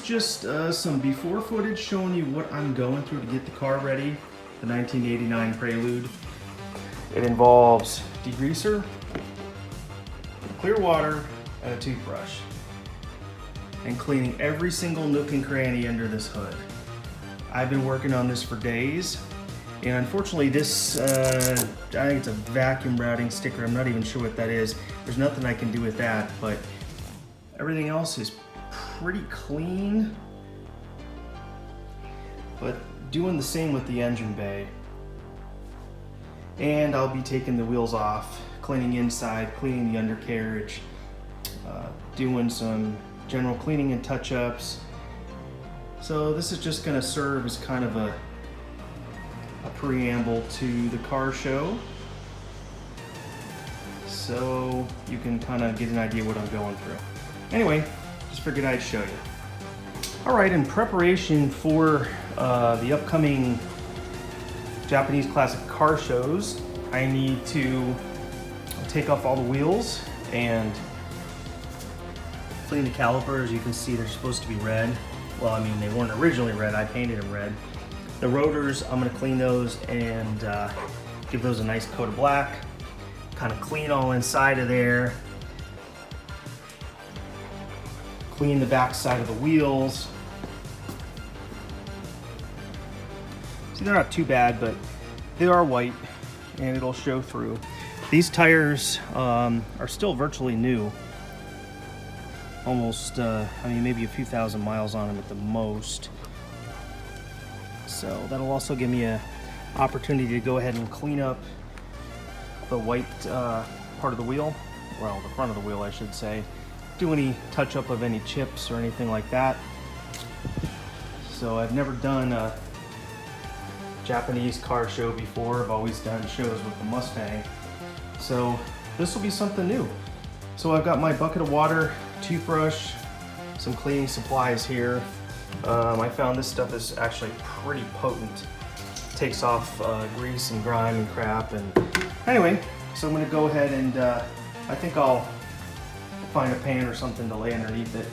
just some before footage showing you what I'm going through to get the car ready, the 1989 Prelude. It involves degreaser, clear water, and a toothbrush, and cleaning every single nook and cranny under this hood. I've been working on this for days, and unfortunately this, I think it's a vacuum routing sticker. I'm not even sure what that is. There's nothing I can do with that, but everything else is pretty clean. But doing the same with the engine bay. And I'll be taking the wheels off, cleaning inside, cleaning the undercarriage, doing some general cleaning and touch-ups. So this is just going to serve as kind of a preamble to the car show, so you can kind of get an idea what I'm going through. Anyway, just figured I'd show you. Alright, in preparation for the upcoming Japanese classic car shows, I need to take off all the wheels and clean the calipers. You can see they're supposed to be red. Well, I mean, they weren't originally red. I painted them red. The rotors, I'm going to clean those and give those a nice coat of black. Kind of clean all inside of there. Clean the back side of the wheels. See, they're not too bad, but they are white and it'll show through. These tires are still virtually new. Almost, I mean, maybe a few thousand miles on them at the most. So that'll also give me an opportunity to go ahead and clean up the white part of the wheel, well, the front of the wheel, I should say. Do any touch up of any chips or anything like that. So I've never done a Japanese car show before. I've always done shows with the Mustang. So this will be something new. So I've got my bucket of water, toothbrush, some cleaning supplies here. I found this stuff is actually pretty potent. Takes off grease and grime and crap. And anyway, so I'm gonna go ahead and I think I'll find a pan or something to lay underneath it.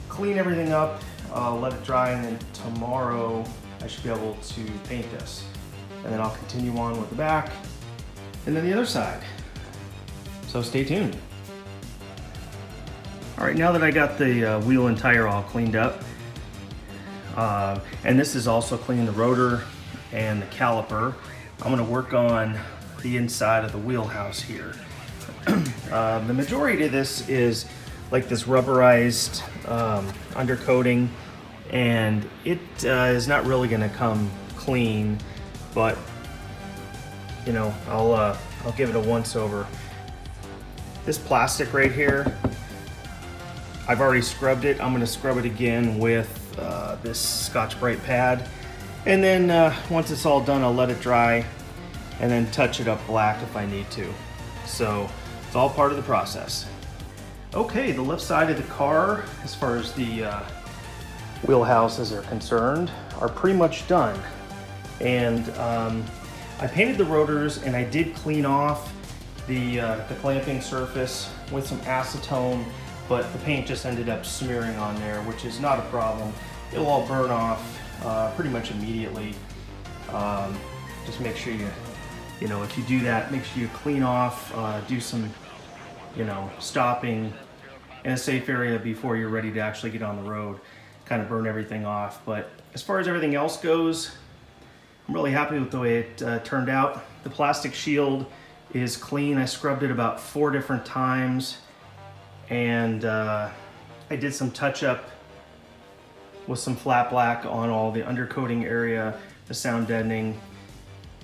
Clean everything up, let it dry, and then tomorrow I should be able to paint this. And then I'll continue on with the back and then the other side. So stay tuned. All right, now that I got the wheel and tire all cleaned up, and this is also cleaning the rotor and the caliper, I'm gonna work on the inside of the wheelhouse here. The majority of this is like this rubberized undercoating, and it is not really gonna come clean, but you know, I'll give it a once over. This plastic right here, I've already scrubbed it. I'm gonna scrub it again with this Scotch-Brite pad. And then once it's all done, I'll let it dry and then touch it up black if I need to. So it's all part of the process. Okay, the left side of the car, as far as the wheelhouses are concerned, are pretty much done. And I painted the rotors and I did clean off the clamping surface with some acetone, but the paint just ended up smearing on there, which is not a problem. It'll all burn off pretty much immediately. Just make sure you know, if you do that, make sure you clean off, do some, you know, stopping in a safe area before you're ready to actually get on the road, kind of burn everything off. But as far as everything else goes, I'm really happy with the way it turned out. The plastic shield is clean. I scrubbed it about 4 different times. And I did some touch up with some flat black on all the undercoating area, the sound deadening,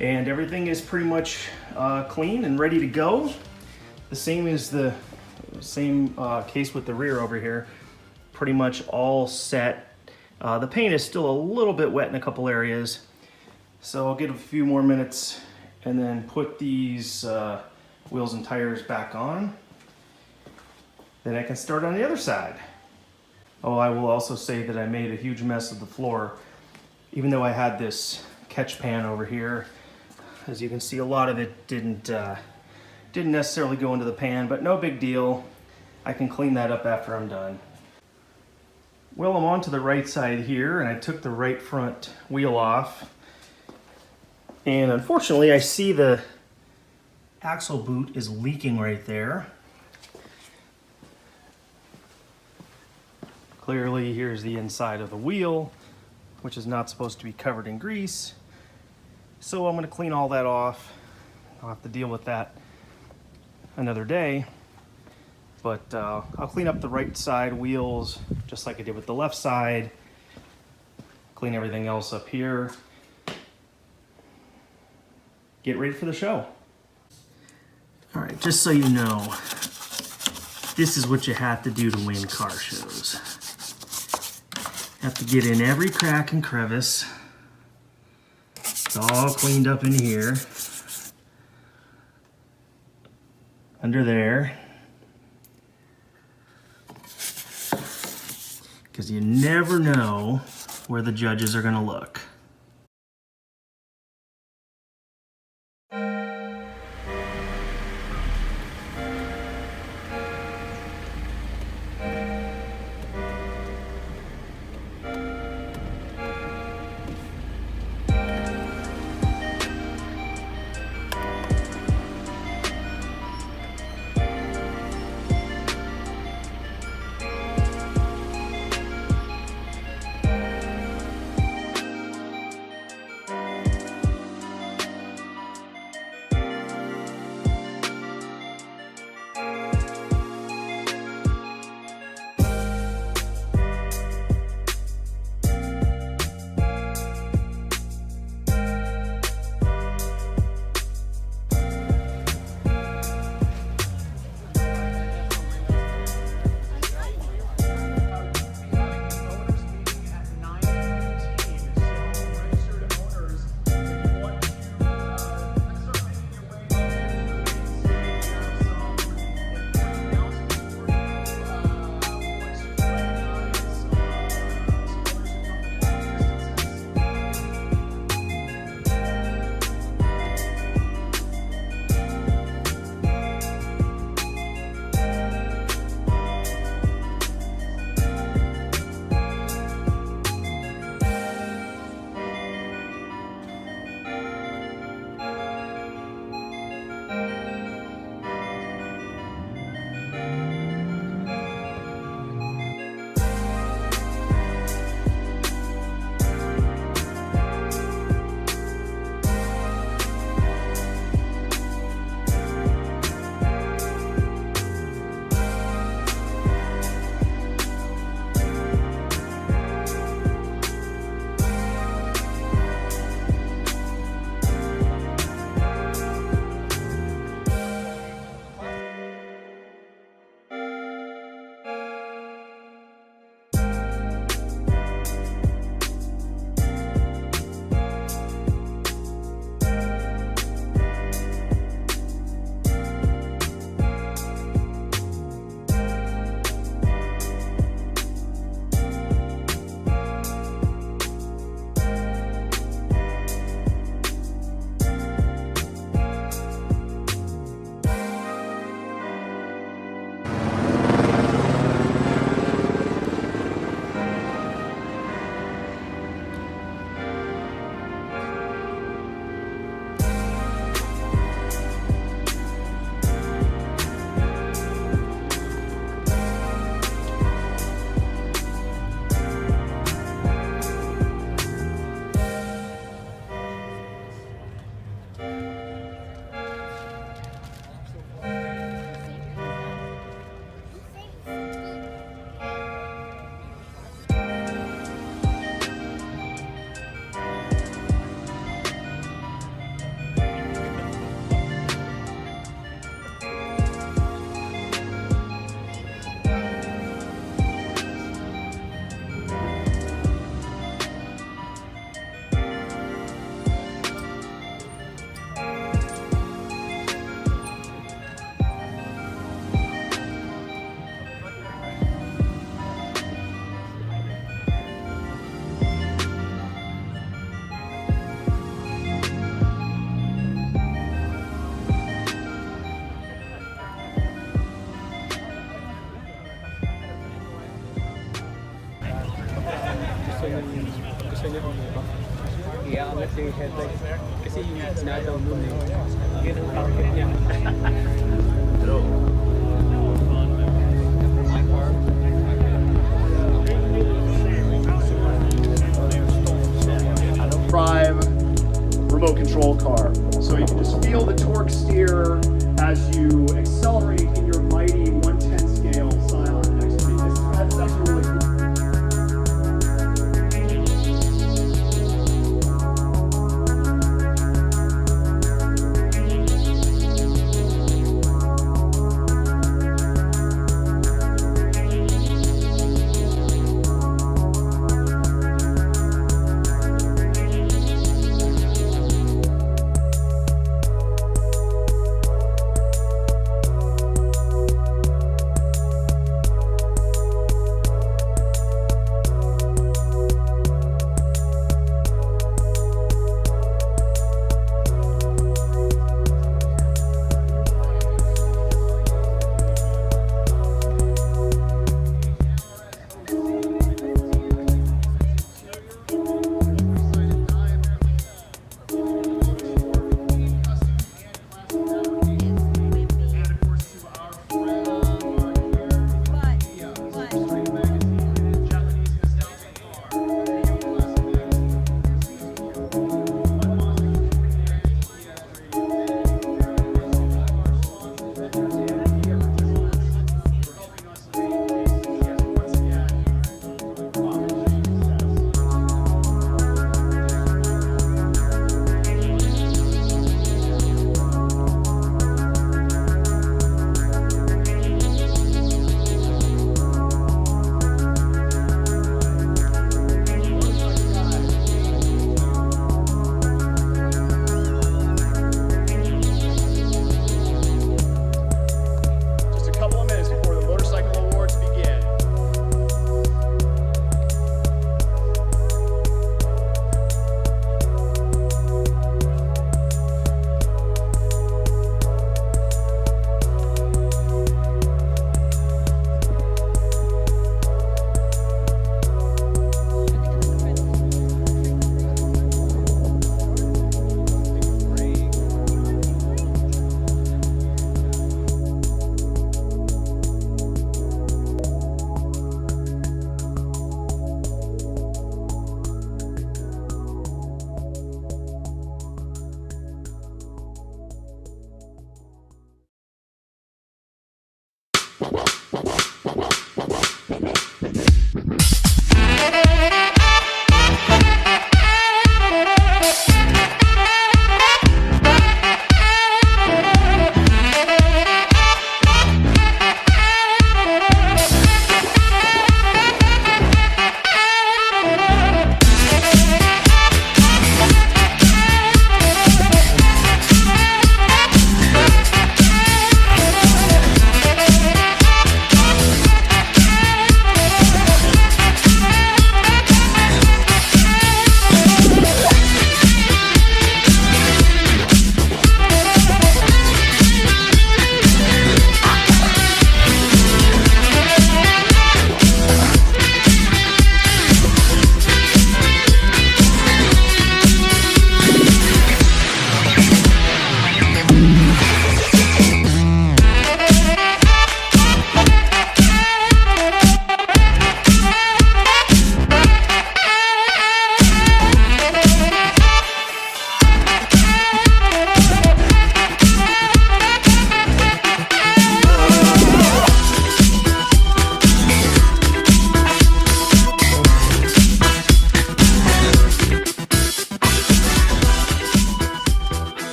and everything is pretty much clean and ready to go. The same is the same case with the rear over here. Pretty much all set. The paint is still a little bit wet in a couple areas, so I'll give it a few more minutes and then put these wheels and tires back on. Then I can start on the other side. Oh, I will also say that I made a huge mess of the floor. Even though I had this catch pan over here, as you can see, a lot of it didn't necessarily go into the pan, but no big deal. I can clean that up after I'm done. Well, I'm on to the right side here, and I took the right front wheel off. And unfortunately, I see the axle boot is leaking right there. Clearly, here's the inside of the wheel, which is not supposed to be covered in grease. So I'm going to clean all that off. I'll have to deal with that another day. But I'll clean up the right side wheels just like I did with the left side. Clean everything else up here. Get ready for the show. All right, just so you know, this is what you have to do to win car shows. Have to get in every crack and crevice. It's all cleaned up in here. Under there. Because you never know where the judges are going to look. gusto niyo umuha. Iyaangat yung headlight. Kasi sinadaw nun eh. Yun ang target niya. Drive remote control car. So you can just feel the torque steer as you accelerate in your mighty 110 scale Scion XP. That's actually really cool.